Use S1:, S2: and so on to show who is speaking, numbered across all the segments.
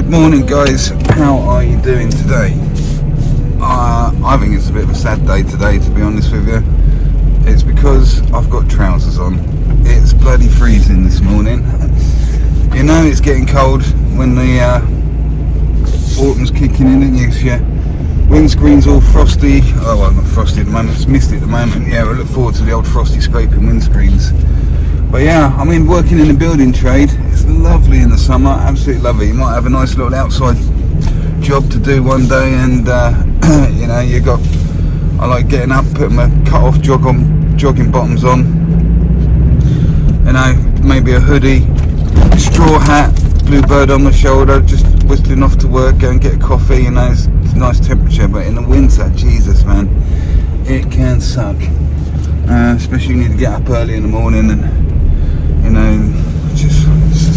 S1: Morning guys, how are you doing today? I think it's a bit of a sad day today, to be honest with you. It's because I've got trousers on. It's bloody freezing this morning. You know it's getting cold when the autumn's kicking in, isn't it? Yeah. Windscreen's all frosty. Oh well, not frosty at the moment, it's misty at the moment. Yeah, I look forward to the old frosty scraping windscreens. But yeah, I mean, working in the building trade, it's lovely in the summer, absolutely lovely. You might have a nice little outside job to do one day, and you know, I like getting up, putting my cut-off jogging bottoms on, you know, maybe a hoodie, straw hat, bluebird on my shoulder, just whistling off to work, go and get a coffee. You know, it's a nice temperature. But in the winter, Jesus man, it can suck, especially you need to get up early in the morning, and you know, it's just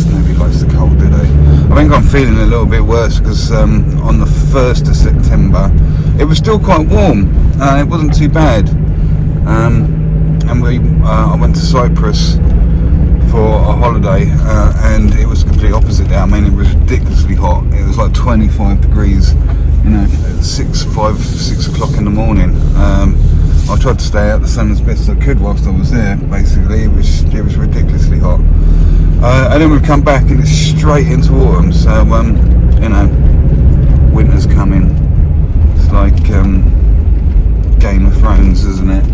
S1: nobody likes the cold, do they? I think I'm feeling a little bit worse because on the 1st of September it was still quite warm. It wasn't too bad, and I went to Cyprus for a holiday, and it was the complete opposite there. I mean, it was ridiculously hot. It was like 25 degrees, you know, at 6 o'clock in the morning. I tried to stay out the sun as best as I could whilst I was there. Basically, it was ridiculously hot. And then we've come back and it's straight into autumn. So you know, winter's coming. It's like Game of Thrones, isn't it?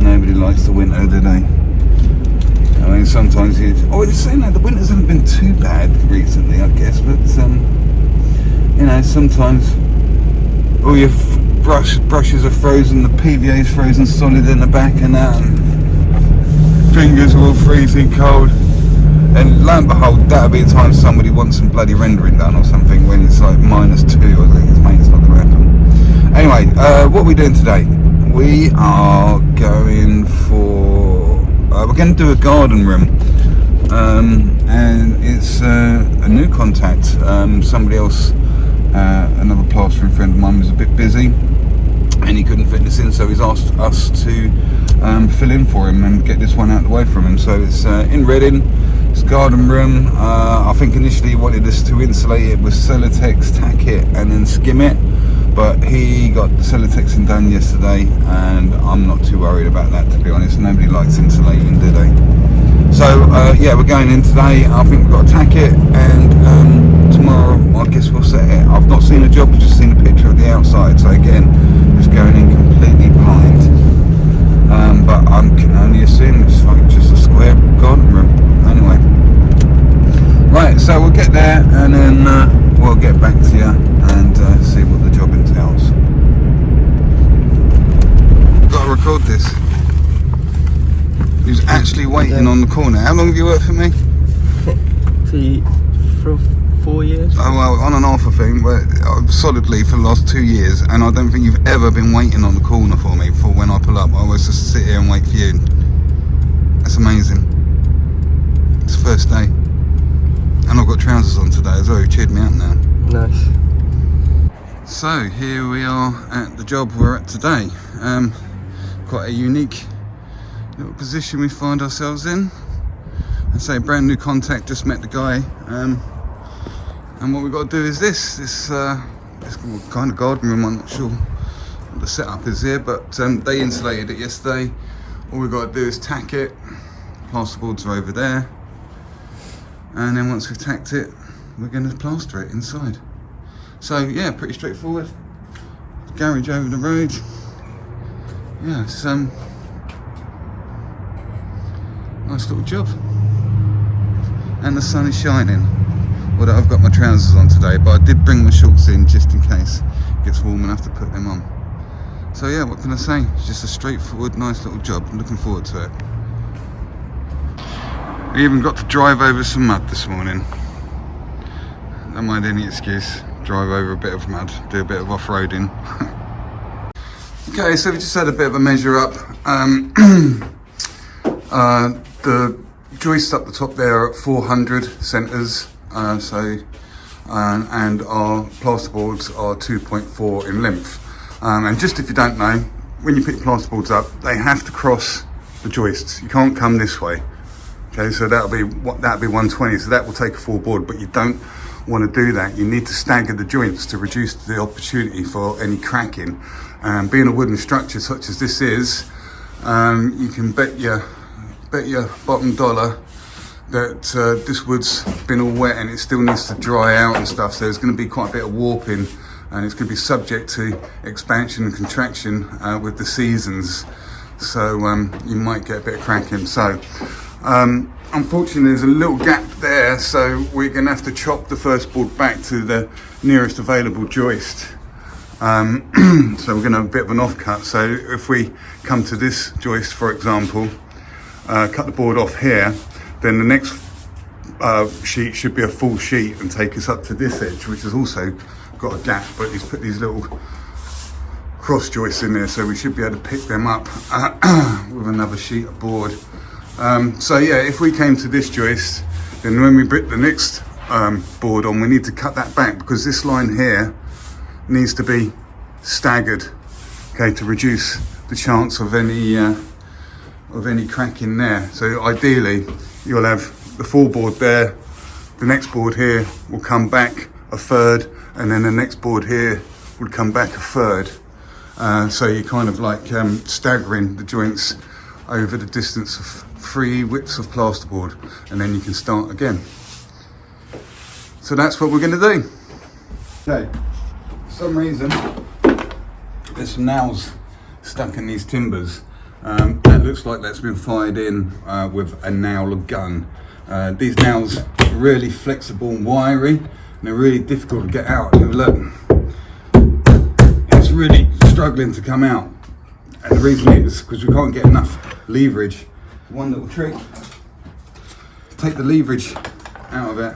S1: Nobody likes the winter, do they? I mean, sometimes it's saying that the winters haven't been too bad recently, I guess, but you know, sometimes all your brushes are frozen, the PVA's frozen solid in the back, and fingers are all freezing cold. And lo and behold, that'll be the time somebody wants some bloody rendering done or something when it's like -2. I think it's not going to happen. Anyway, what are we doing today? We are going for we're going to do a garden room, and it's a new contact. Somebody else, another plastering friend of mine, was a bit busy and he couldn't fit this in, so he's asked us to fill in for him and get this one out of the way from him. So it's in Reading. It's a garden room. I think initially he wanted us to insulate it with Celotex, tack it and then skim it, but he got the Celotexing done yesterday, and I'm not too worried about that, to be honest. Nobody likes insulating, do they? So yeah, we're going in today. I think we've got to tack it, and tomorrow I guess we'll set it. I've not seen a job, I've just seen a picture of the outside, so again, just going in completely blind. But I can only assume it's like just a square garden room. Anyway, right, so we'll get there and then we'll get back to you and see what the job entails. Got to record this. He was actually waiting on the corner. How long have you worked for me?
S2: For 4 years.
S1: Oh well, on and off I think, but solidly for the last 2 years, and I don't think you've ever been waiting on the corner for me for when I pull up. I always just sit here and wait for you. That's amazing. It's the first day, and I've got trousers on today as well. You've cheered me up now.
S2: Nice.
S1: So here we are at the job we're at today. Quite a unique little position we find ourselves in. I say brand new contact, just met the guy, and what we've got to do is this kind of garden room. I'm not sure what the setup is here, but they insulated it yesterday. All we've got to do is tack it. Plasterboards are over there, and then once we've tacked it, we're going to plaster it inside. So yeah, pretty straightforward. Garage over the road. Yeah, it's nice little job, and the sun is shining. Although I've got my trousers on today, but I did bring my shorts in just in case it gets warm enough to put them on. So yeah, what can I say? It's just a straightforward, nice little job. I'm looking forward to it. We even got to drive over some mud this morning. Don't mind any excuse. Drive over a bit of mud, do a bit of off-roading. Okay, so we just had a bit of a measure up. The joists up the top there are at 400 centres, and our plasterboards are 2.4 in length. And just if you don't know, when you pick plasterboards up, they have to cross the joists. You can't come this way. Okay, so that'll be 120, so that will take a full board, but you don't want to do that, you need to stagger the joints to reduce the opportunity for any cracking. Being a wooden structure such as this is, you can bet your bottom dollar that this wood's been all wet and it still needs to dry out and stuff, so there's going to be quite a bit of warping and it's going to be subject to expansion and contraction with the seasons, so you might get a bit of cracking. So unfortunately there's a little gap there, so we're going to have to chop the first board back to the nearest available joist. So we're going to have a bit of an offcut. So if we come to this joist, for example, cut the board off here, then the next sheet should be a full sheet and take us up to this edge, which has also got a gap, but he's put these little cross joists in there, so we should be able to pick them up with another sheet of board. So yeah, if we came to this joist, then when we put the next board on, we need to cut that back, because this line here needs to be staggered, okay, to reduce the chance of any cracking there. So ideally you'll have the full board there, the next board here will come back a third, and then the next board here would come back a third. So you're kind of like staggering the joints over the distance of 3 widths of plasterboard, and then you can start again. So that's what we're going to do. Okay, for some reason there's some nails stuck in these timbers. That looks like that's been fired in with a nail gun. These nails are really flexible and wiry, and they're really difficult to get out. And look, it's really struggling to come out, and the reason is because we can't get enough leverage. One little trick to take the leverage out of it.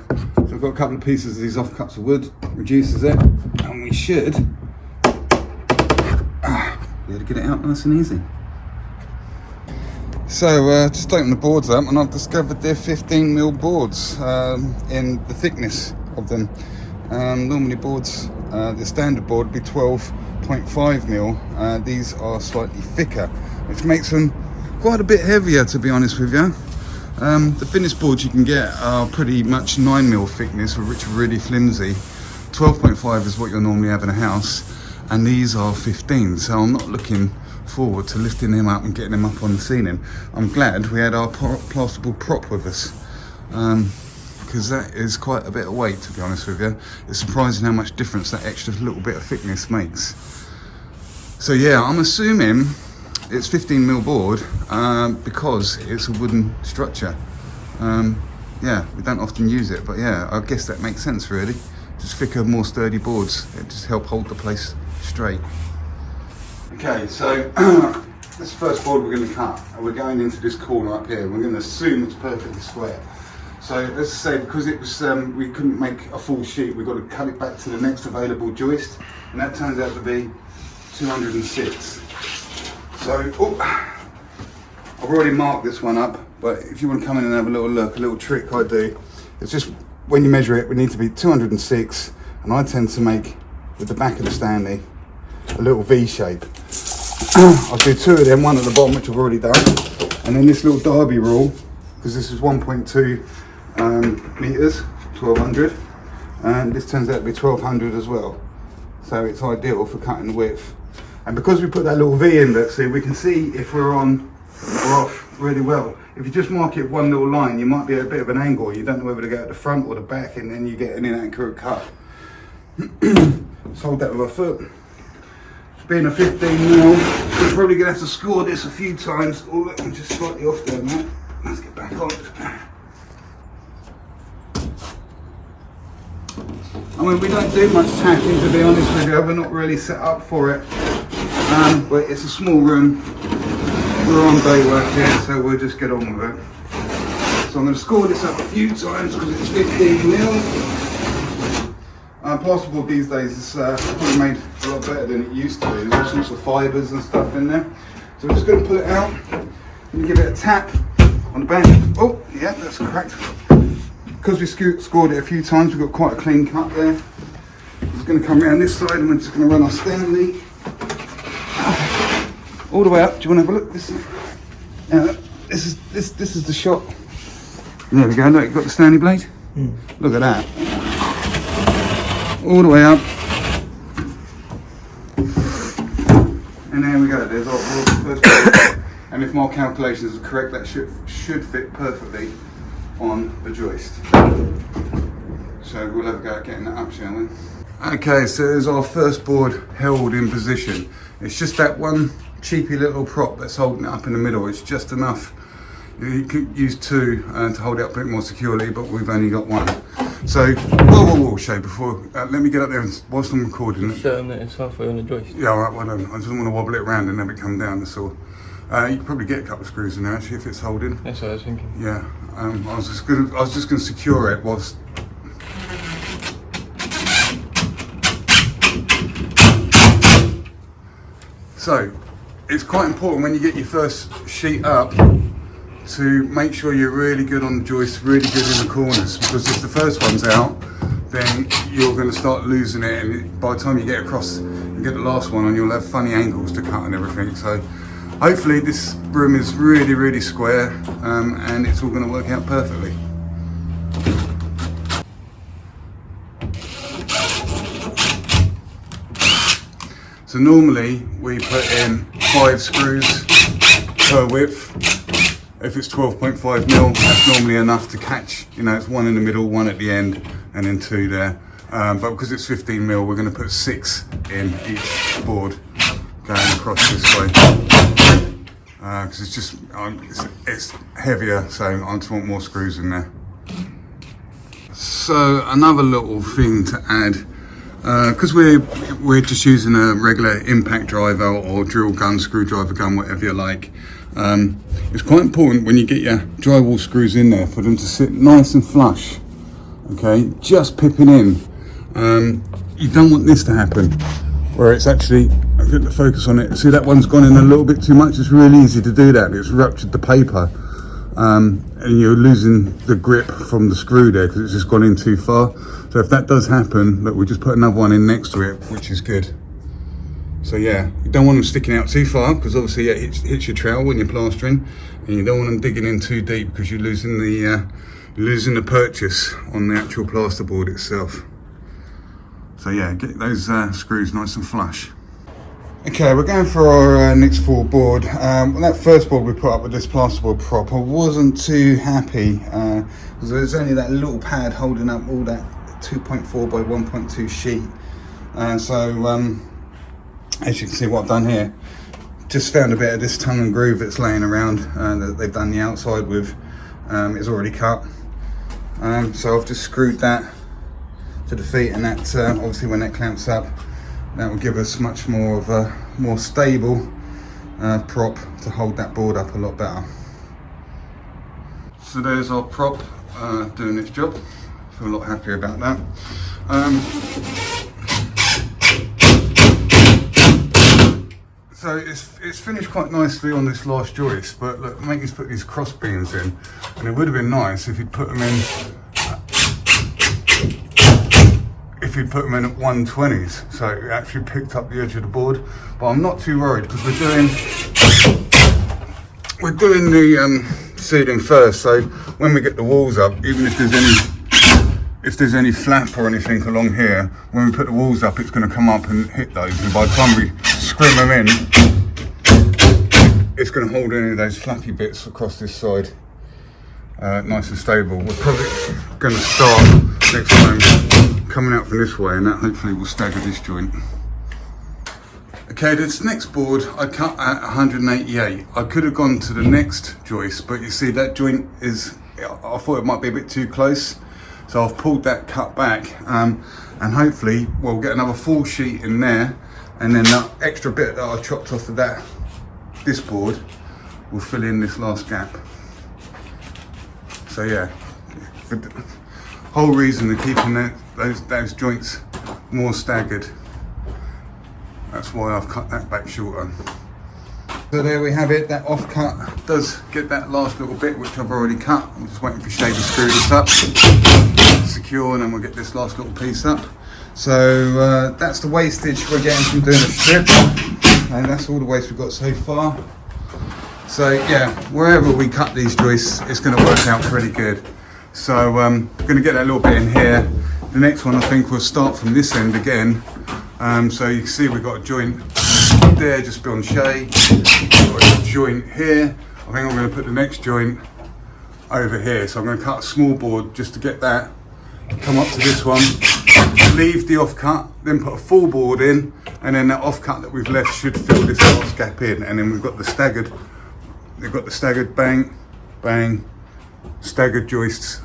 S1: So I've got a couple of pieces of these offcuts of wood, reduces it, and we should be able to get it out nice and easy. So just open the boards up, and I've discovered they're 15mm boards in the thickness of them. Normally boards, the standard board would be 12.5mm. These are slightly thicker, which makes them quite a bit heavier, to be honest with you. The thinnest boards you can get are pretty much 9mm thickness, which are really flimsy. 12.5 is what you'll normally have in a house, and these are 15, so I'm not looking forward to lifting them up and getting them up on the ceiling. I'm glad we had our plasterboard prop with us, because that is quite a bit of weight, to be honest with you. It's surprising how much difference that extra little bit of thickness makes. So yeah, I'm assuming it's 15mm board because it's a wooden structure. Yeah, we don't often use it, but yeah, I guess that makes sense really. Just thicker, more sturdy boards, it just help hold the place straight. Okay, so this is the first board we're going to cut, and we're going into this corner up here. We're going to assume it's perfectly square. So let's say, because it was we couldn't make a full sheet, we've got to cut it back to the next available joist, and that turns out to be 206. So I've already marked this one up, but if you want to come in and have a little look, a little trick I do, it's just when you measure it, we need to be 206, and I tend to make, with the back of the Stanley, a little V shape. I'll do 2 of them, one at the bottom, which I've already done, and then this little Derby rule, because this is 1.2 meters, 1200, and this turns out to be 1200 as well. So it's ideal for cutting the width. And because we put that little V in there, see, we can see if we're on or off really well. If you just mark it one little line, you might be at a bit of an angle. You don't know whether to go at the front or the back, and then you get an inaccurate cut. Let's hold that with our foot. Being a 15mm, we're probably going to have to score this a few times. Oh, look, I'm just slightly off there, mate. Let's get back on. I mean, we don't do much tacking, to be honest with you. We're not really set up for it. But it's a small room. We're on day work here, so we'll just get on with it. So I'm going to score this up a few times because it's 15mm. Plasterboard these days is probably made a lot better than it used to be. There's all sorts of fibres and stuff in there. So we're just going to pull it out and give it a tap on the back. Oh, yeah, that's cracked. Because we scored it a few times, we've got quite a clean cut there. It's going to come around this side, and we're just going to run our Stanley all the way up. Do you want to have a look? This is the shot. There we go. Look, you've got the Stanley blade. Look at that. all the way up. And there we go, there's our first board. And if my calculations are correct, that should fit perfectly on the joist. So we'll have a go at getting that up, shall we? Okay, so there's our first board held in position. It's just that one cheapy little prop that's holding it up in the middle. It's just enough. You could use two to hold it up a bit more securely, but we've only got one. So, whoa, Shay, before, let me get up there and whilst I'm recording it.
S2: Show them that it's halfway on the joist.
S1: Yeah, alright, well done. I just don't want to wobble it around and have it come down, that's all. You could probably get a couple of screws in there actually if it's holding.
S2: That's what I was thinking.
S1: Yeah, I was just gonna secure it whilst. So, it's quite important when you get your first sheet up to make sure you're really good on the joist, really good in the corners, because if the first one's out, then you're going to start losing it, and by the time you get across and get the last one on, you'll have funny angles to cut and everything. So hopefully this broom is really, really square, and it's all going to work out perfectly. So normally we put in 5 screws per width. If it's 12.5 mil, that's normally enough to catch, you know, it's one in the middle, one at the end, and then 2 there. But because it's 15 mil, we're going to put 6 in each board going across this way. Because it's just, it's heavier, so I just want more screws in there. So another little thing to add, because we're just using a regular impact driver or drill gun, screwdriver gun, whatever you like. It's quite important when you get your drywall screws in there for them to sit nice and flush, okay, just pipping in. You don't want this to happen where it's actually, I'll get the focus on it, see that one's gone in a little bit too much. It's really easy to do that, it's ruptured the paper, and you're losing the grip from the screw there because it's just gone in too far. So if that does happen, look, we just put another one in next to it, which is good. So yeah, you don't want them sticking out too far because obviously it hits your trowel when you're plastering, and you don't want them digging in too deep because you're losing the purchase on the actual plasterboard itself. So yeah, get those screws nice and flush. Okay, we're going for our next full board. That first board we put up with this plasterboard prop, I wasn't too happy because there's only that little pad holding up all that 2.4 by 1.2 sheet. As you can see what I've done here, just found a bit of this tongue and groove that's laying around that they've done the outside with. It's already cut. So I've just screwed that to the feet, and that obviously when that clamps up, that will give us much more of a more stable prop to hold that board up a lot better. So there's our prop doing its job. Feel a lot happier about that. So it's finished quite nicely on this last joist, but look, Matey's put these cross beams in, and it would have been nice if he'd put them in. If you'd put them in at 120s, so it actually picked up the edge of the board. But I'm not too worried because we're doing the sealing first. So when we get the walls up, even if there's any flap or anything along here, when we put the walls up, it's going to come up and hit those. And by the time we scrim them in, it's going to hold any of those flappy bits across this side nice and stable. We're probably going to start next time coming out from this way, and that hopefully will stagger this joint. Okay, this next board I cut at 188. I could have gone to the next joist, but you see that joint is, I thought it might be a bit too close, so I've pulled that cut back, and hopefully we'll get another full sheet in there, and then that extra bit that I chopped off of this board will fill in this last gap. So yeah, the whole reason of keeping those joints more staggered, that's why I've cut that back shorter. So there we have it, that offcut does get that last little bit which I've already cut. I'm just waiting for Shay to screw this up, secure, and then we'll get this last little piece up. So that's the wastage we're getting from doing a strip, and that's all the waste we've got so far. So yeah, wherever we cut these joists, it's going to work out pretty good. So I'm going to get that little bit in here, the next one I think we'll start from this end again. So you can see we've got a joint there just beyond shade, got a joint here. I think I'm going to put the next joint over here, so I'm going to cut a small board just to get that, come up to this one, leave the off cut, then put a full board in, and then that off cut that we've left should fill this last gap in, and then we've got the staggered bang, bang, staggered joists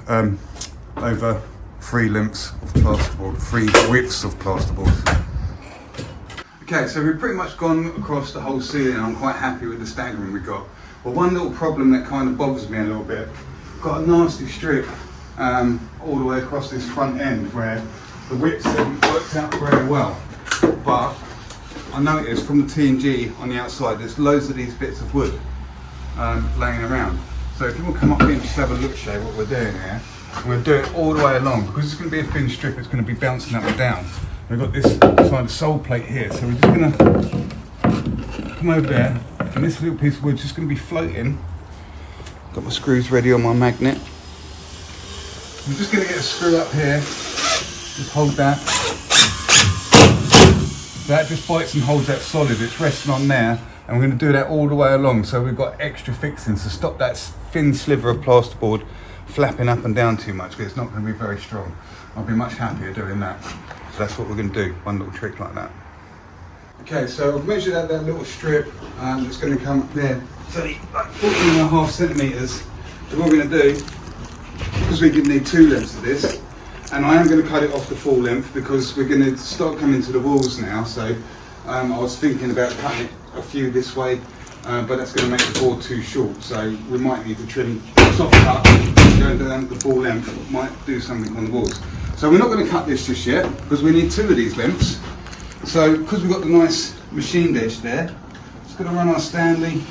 S1: over 3 lengths of plasterboard, 3 widths of plasterboard. Okay, so we've pretty much gone across the whole ceiling. I'm quite happy with the staggering we got. But one little problem that kind of bothers me a little bit, got a nasty strip all the way across this front end where the widths haven't worked out very well. But I noticed from the T&G on the outside, there's loads of these bits of wood laying around. So if you will come up here and just have a look, Shay, what we're doing here. We'll do it all the way along because it's going to be a thin strip. It's going to be bouncing up and down. We've got this kind of sole plate here, so we're just going to come over there, and this little piece of wood is just going to be floating. Got my screws ready on my magnet. I'm just going to get a screw up here. Just hold that. That just bites and holds that solid. It's resting on there, and we're going to do that all the way along. So we've got extra fixings to stop that thin sliver of plasterboard flapping up and down too much, because it's not going to be very strong. I'll be much happier doing that. So that's what we're going to do, one little trick like that. Okay, so I've measured out that little strip that's going to come up there. It's only like 14.5 centimetres. So what we're going to do, because we're going to need 2 lengths of this, and I am going to cut it off the full length because we're going to start coming to the walls now. So I was thinking about cutting it a few this way, but that's going to make the board too short. So we might need to trim, soft cut, going down the full length, might do something on the walls. So we're not going to cut this just yet because we need 2 of these lengths. So because we've got the nice machined edge there, just going to run our Stanley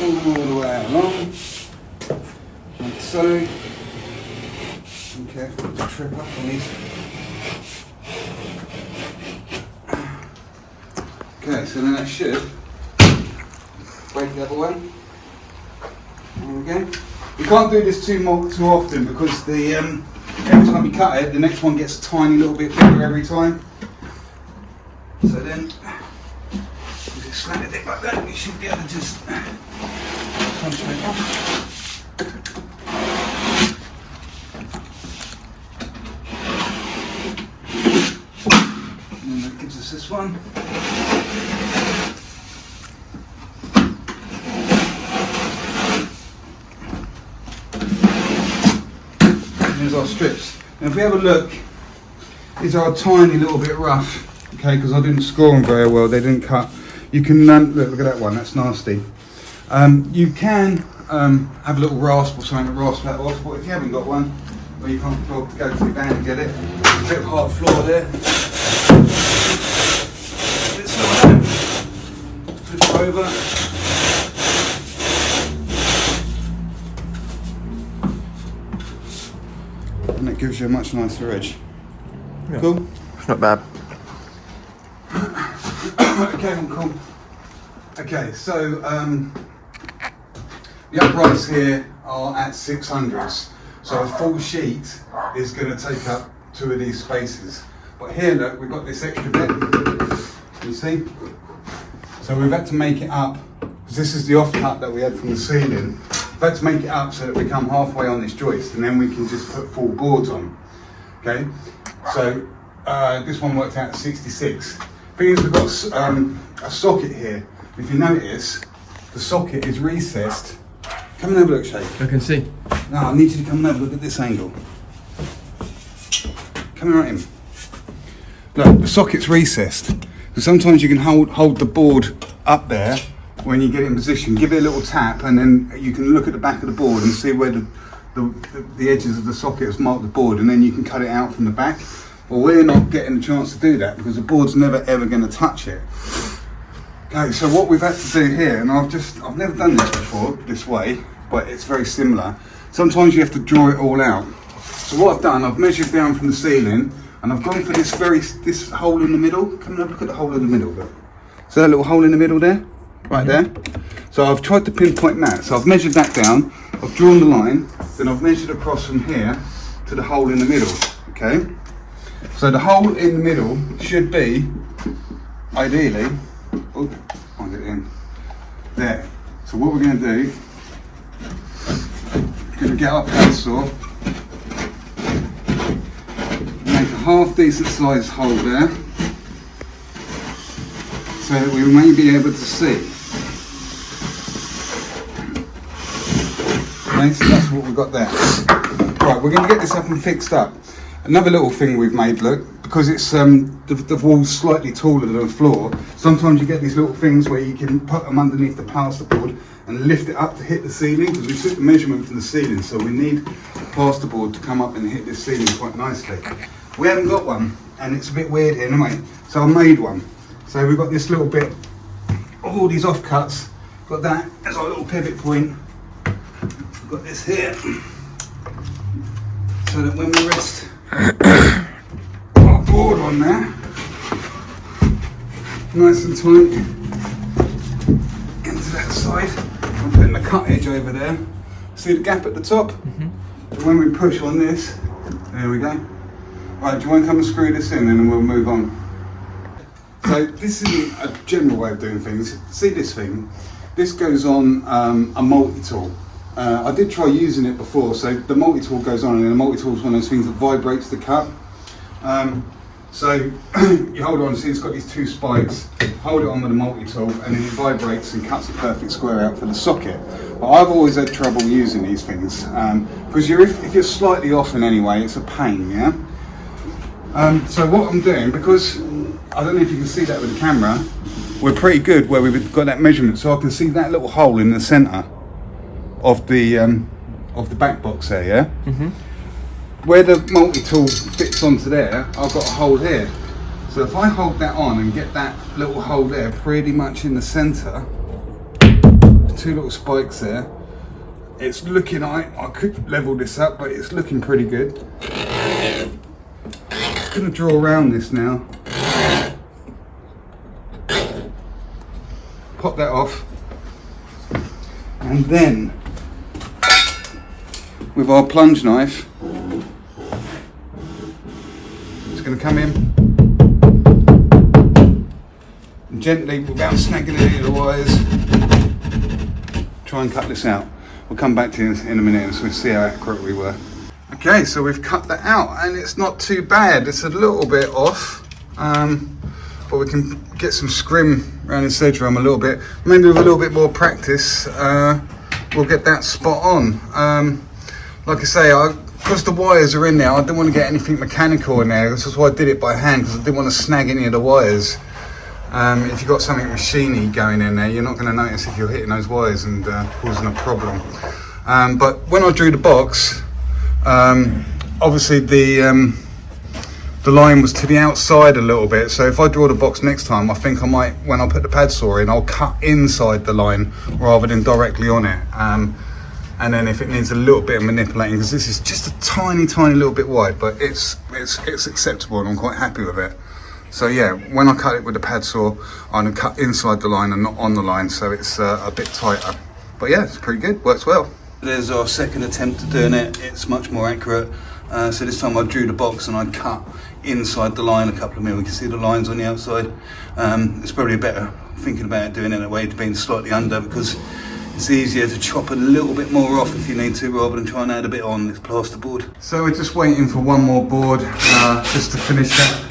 S1: all the way along, like so. Be careful not to trip up on these. Okay, so then that should break the other one. There we go. You can't do this too often because the every time you cut it, the next one gets a tiny little bit bigger every time. So then, if you slant it like that, you should be able to just concentrate off. And then that gives us this one. There's our strips. Now if we have a look, these are a tiny little bit rough, okay, because I didn't score them very well, they didn't cut. You can, look at that one, that's nasty. You can have a little rasp or something to rasp that off, but if you haven't got one, or you can't go to the van and get it, there's a bit of hard floor there. Flip over. And it gives you a much nicer edge. Yeah. Cool?
S2: It's not bad.
S1: Okay, cool. Okay, so the uprights here are at 600s. So a full sheet is going to take up 2 of these spaces. But here, look, we've got this extra bit. You see? So we've had to make it up, because this is the offcut that we had from the ceiling. We've had to make it up so that we come halfway on this joist, and then we can just put full boards on. Okay? So this one worked out at 66. Thing is, we've got a socket here. If you notice, the socket is recessed. Come and have a look, Shay.
S2: I can see.
S1: No, I need you to come and have a look at this angle. Come right in. Look, the socket's recessed. So sometimes you can hold the board up there when you get it in position. Give it a little tap, and then you can look at the back of the board and see where the edges of the socket have marked the board, and then you can cut it out from the back. Well, we're not getting the chance to do that because the board's never ever going to touch it. Okay, so what we've had to do here, and I've never done this before this way, but it's very similar. Sometimes you have to draw it all out. So what I've done, I've measured down from the ceiling, and I've gone for this hole in the middle. Come and have a look at the hole in the middle. Look. So that little hole in the middle there, right there. So I've tried to pinpoint that. So I've measured that down, I've drawn the line, then I've measured across from here to the hole in the middle, okay? So the hole in the middle should be, ideally, oh, I'll get it in, there. So what we're going to do, we're going to get our pad saw, make a half decent sized hole there, so that we may be able to see. Okay, so that's what we've got there. Right, we're going to get this up and fixed up. Another little thing we've made, look, because it's the wall's slightly taller than the floor, sometimes you get these little things where you can put them underneath the plasterboard and lift it up to hit the ceiling, because we took the measurement from the ceiling, so we need the plasterboard to come up and hit this ceiling quite nicely. We haven't got one, and it's a bit weird here anyway, so I made one. So we've got this little bit of all these offcuts, got that as our little pivot point. We've got this here, so that when we rest our board on there, nice and tight into that side. I'm putting the cut edge over there. See the gap at the top? Mm-hmm. So when we push on this, there we go. Right, do you want to come and screw this in and then we'll move on? So this isn't a general way of doing things. See this thing? This goes on a multi-tool. I did try using it before, so the multi-tool goes on, and then the multi-tool is one of those things that vibrates the cut. So you hold on, see it's got these two spikes, hold it on with the multi-tool, and then it vibrates and cuts a perfect square out for the socket. But I've always had trouble using these things, because if you're slightly off in any way, it's a pain, yeah? So what I'm doing, because I don't know if you can see that with the camera, we're pretty good where we've got that measurement, so I can see that little hole in the centre of the back box there, yeah? Mm-hmm. Where the multi-tool fits onto there, I've got a hole here. So if I hold that on and get that little hole there pretty much in the centre, two little spikes there, it's looking, I could level this up, but it's looking pretty good. I'm going to draw around this now. Pop that off. And then, with our plunge knife, it's going to come in and gently, without snagging any of the wires, try and cut this out. We'll come back to you in a minute and we'll see how accurate we were. Okay, so we've cut that out and it's not too bad. It's a little bit off, but we can get some scrim around this edge rum a little bit. Maybe with a little bit more practice, we'll get that spot on. Like I say, because the wires are in there, I didn't want to get anything mechanical in there. This is why I did it by hand, because I didn't want to snag any of the wires. If you've got something machiny going in there, you're not going to notice if you're hitting those wires and causing a problem. But when I drew the box, obviously the line was to the outside a little bit, so if I draw the box next time, I think I might, when I put the pad saw in, I'll cut inside the line rather than directly on it. And then if it needs a little bit of manipulating, because this is just a tiny little bit wide, but it's acceptable and I'm quite happy with it. So yeah, when I cut it with the pad saw, I'm going to cut inside the line and not on the line, so it's a bit tighter. But yeah, it's pretty good, works well. There's our second attempt at doing it. It's much more accurate. So this time I drew the box and I cut inside the line a couple of mil. You can see the lines on the outside. It's probably better thinking about doing it in a way to being slightly under, because it's easier to chop a little bit more off if you need to, rather than try and add a bit on this plasterboard. So we're just waiting for one more board just to finish that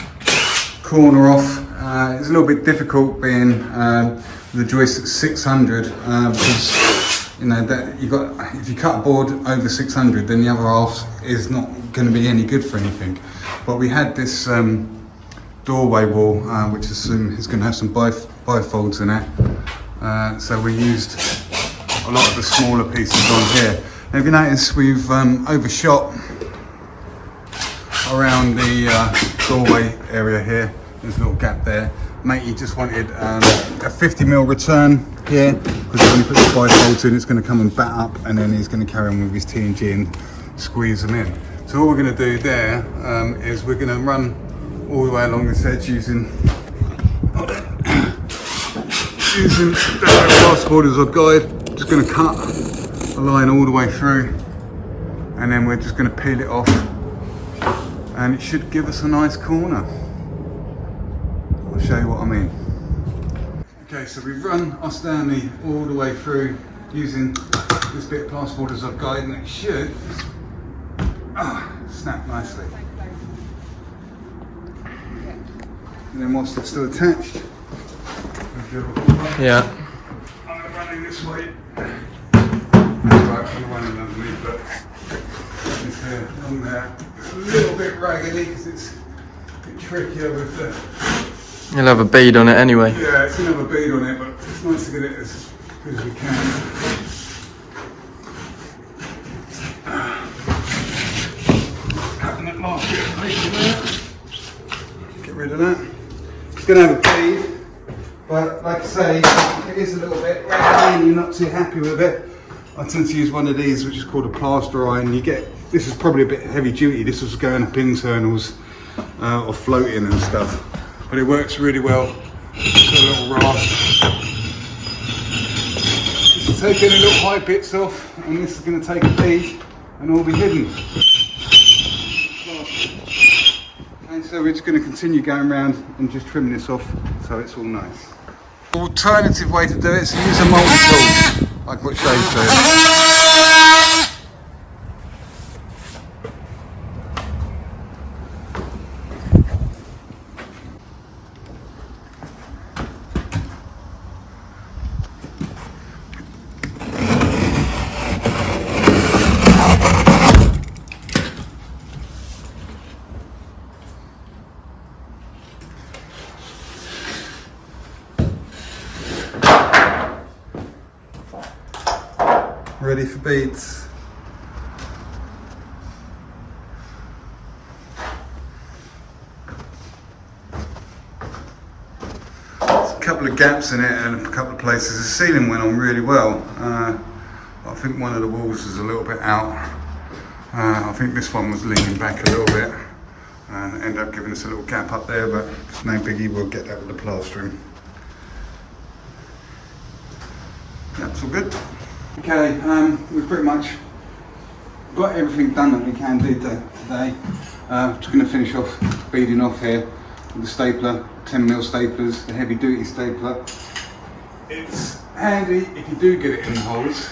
S1: corner off. It's a little bit difficult being the joist at 600 because you know that if you cut a board over 600, then the other half is not going to be any good for anything. But we had this doorway wall, which is going to have some bifolds in it. So we used a lot of the smaller pieces on here. Now, if you notice, we've overshot around the doorway area here. There's a little gap there. Matey just wanted a 50mm return here, because when he puts the bifolds in, it's going to come and bat up, and then he's going to carry on with his T&G and squeeze them in. So all we're going to do there is we're going to run all the way along this edge using the plasterboard as our guide. Just going to cut line all the way through, and then we're just going to peel it off, and it should give us a nice corner. I'll show you what I mean. Okay, so we've run our Stanley all the way through using this bit of plasterboard as our guide, and it should snap nicely. And then whilst it's still attached,
S2: yeah.
S1: I'm going to run in this way. That's right, I'm running underneath, but it's on there. It's a little bit raggedy because it's a bit trickier with the...
S2: You'll have a bead on it anyway.
S1: Yeah, it's going to have a bead on it, but it's nice to get it as good as we can. Cutting that last bit of paper there. Get rid of that. It's going to have a bead, but like I say, if it is a little bit raggedy and you're not too happy with it, I tend to use one of these, which is called a plaster iron. You get, this is probably a bit heavy duty. This was going up internals or floating and stuff, but it works really well. It's got a little rasp. Just taking the little high bits off, and this is going to take a bead and all be hidden. And so we're just going to continue going around and just trim this off so it's all nice. Alternative way to do it is to use a multi-tool, like what Shay's doing. Ready for beads. There's a couple of gaps in it and a couple of places. The ceiling went on really well. I think one of the walls is a little bit out. I think this one was leaning back a little bit and ended up giving us a little gap up there, but it's no biggie, we'll get that with the plastering. That's all good. Okay, we've pretty much got everything done that we can do today. Just going to finish off beading off here with the stapler, 10mm staplers, the heavy duty stapler. It's handy if you do get it in the holes,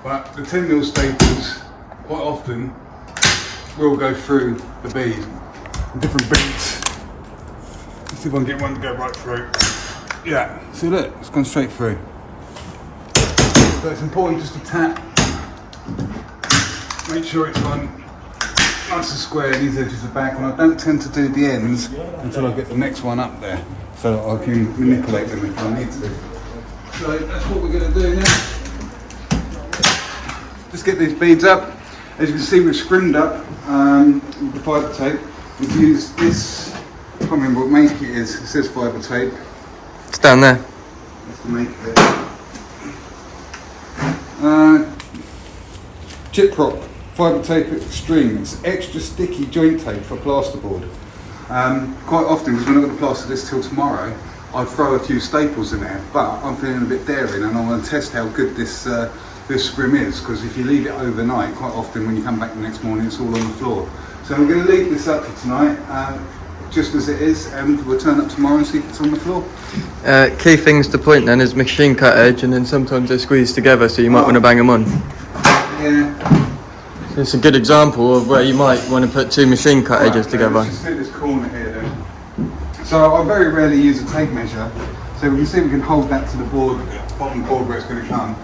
S1: but the 10mm staplers quite often will go through the bead, different beads. Let's see if I can get one to go right through. Yeah, see look, it's gone straight through. So it's important just to tap, make sure it's on nice and square, these edges are back, and I don't tend to do the ends until I get the next one up there, so that I can manipulate them if I need to. So that's what we're going to do now. Just get these beads up. As you can see, we've scrimmed up with the fibre tape. We've used this, I can't remember what make it is, it says fibre tape.
S2: It's down there.
S1: That's the make of it. Chip prop, fibre tape extreme. It's extra sticky joint tape for plasterboard. Quite often, because we're not going to plaster this till tomorrow, I'd throw a few staples in there, but I'm feeling a bit daring and I want to test how good this this scrim is, because if you leave it overnight, quite often when you come back the next morning, it's all on the floor. So I'm going to leave this up for tonight, just as it is, and we'll turn up tomorrow and see if it's on the floor.
S2: Key things to point then is machine cut edge, and then sometimes they squeeze together, so you might want to bang them on.
S1: Yeah.
S2: So it's a good example of where you might want to put two machine cut edges together.
S1: Let's just do this corner here then. So I very rarely use a tape measure, so we can see we can hold that to the board, bottom board where it's going to come.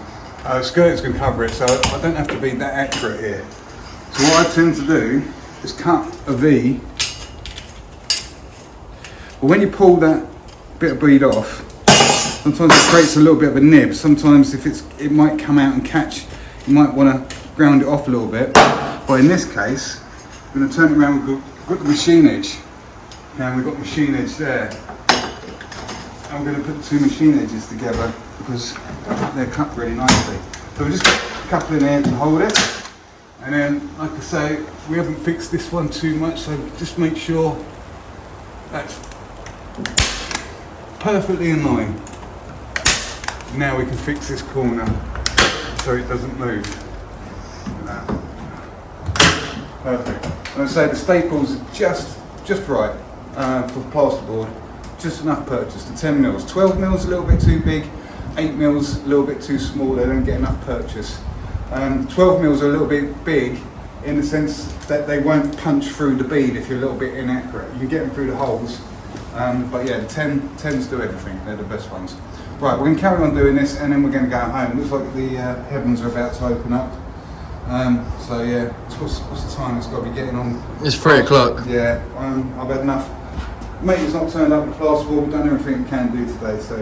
S1: Skirt's going to cover it, so I don't have to be that accurate here. So what I tend to do is cut a V. But when you pull that bit of bead off, sometimes it creates a little bit of a nib. Sometimes if it might come out and catch, you might want to ground it off a little bit. But in this case, I'm going to turn it around. We've got the machine edge. Now we've got machine edge there. I'm going to put two machine edges together because they're cut really nicely. So we just got a couple in here to hold it. And then, like I say, we haven't fixed this one too much, so just make sure that's perfectly in line. Now we can fix this corner. so it doesn't move. Perfect. And I say the staples are just right for plasterboard. Just enough purchase. The 10 mils, 12 mils a little bit too big, 8 mils a little bit too small. They don't get enough purchase. 12 mils are a little bit big in the sense that they won't punch through the bead if you're a little bit inaccurate. You can get them through the holes, but yeah, the 10s do everything. They're the best ones. Right, we're going to carry on doing this, and then we're going to go home. Looks like the heavens are about to open up. So yeah, what's the time? It's got to be getting on.
S2: It's 3 o'clock.
S1: Yeah, I've had enough. Mate's not turned up with plasterboard. We've done everything we can do today. So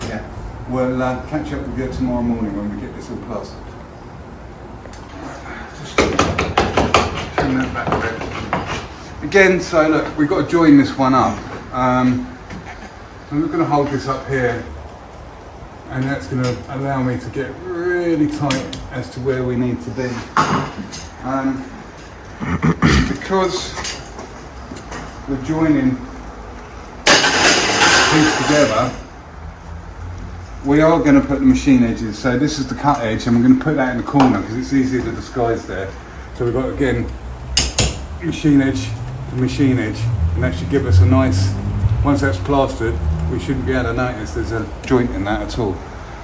S1: yeah, we'll catch up with you tomorrow morning when we get this all plastered. Just turn that back a bit. Again, so look, we've got to join this one up. I'm going to hold this up here, and that's going to allow me to get really tight as to where we need to be. Because we're joining these together, we are going to put the machine edges. So this is the cut edge, and we're going to put that in the corner because it's easier to disguise there. So we've got, again, machine edge to machine edge, and that should give us a nice, once that's plastered, we shouldn't be able to notice there's a joint in that at all.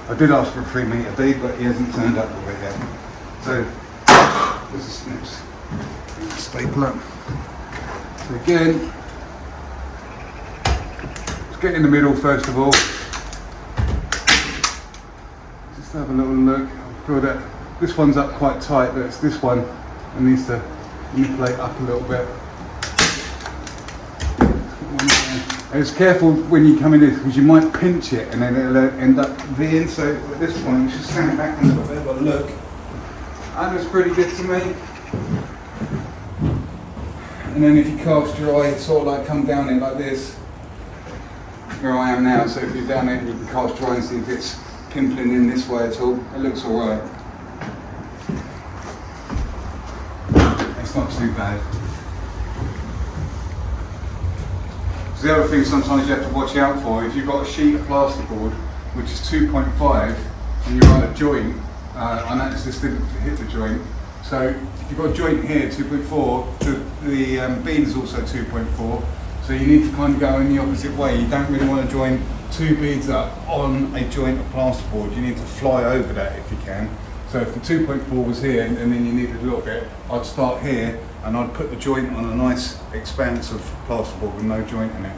S1: I did ask for a 3 metre bead, but he hasn't turned up with it yet. So there's a snips. Staple up. So again, let's get in the middle first of all. Just have a little look. I feel that this one's up quite tight, but it's this one that needs to manipulate up a little bit. And it's careful when you come in this because you might pinch it and then it'll end up V'ing. So at this point, you should stand back and have a bit of a look. That looks pretty good to me. And then if you cast your eye, sort of like come down it like this. Where I am now, so if you're down there, you can cast your eye and see if it's pimpling in this way at all. It looks alright. It's not too bad. The other thing sometimes you have to watch out for, if you've got a sheet of plasterboard which is 2.5 and you're on a joint, I noticed this didn't hit the joint, so if you've got a joint here, 2.4, the bead is also 2.4, so you need to kind of go in the opposite way. You don't really want to join 2 beads up on a joint of plasterboard. You need to fly over that if you can. So if the 2.4 was here and then you needed a little bit, I'd start here and I'd put the joint on a nice expanse of plasterboard with no joint in it.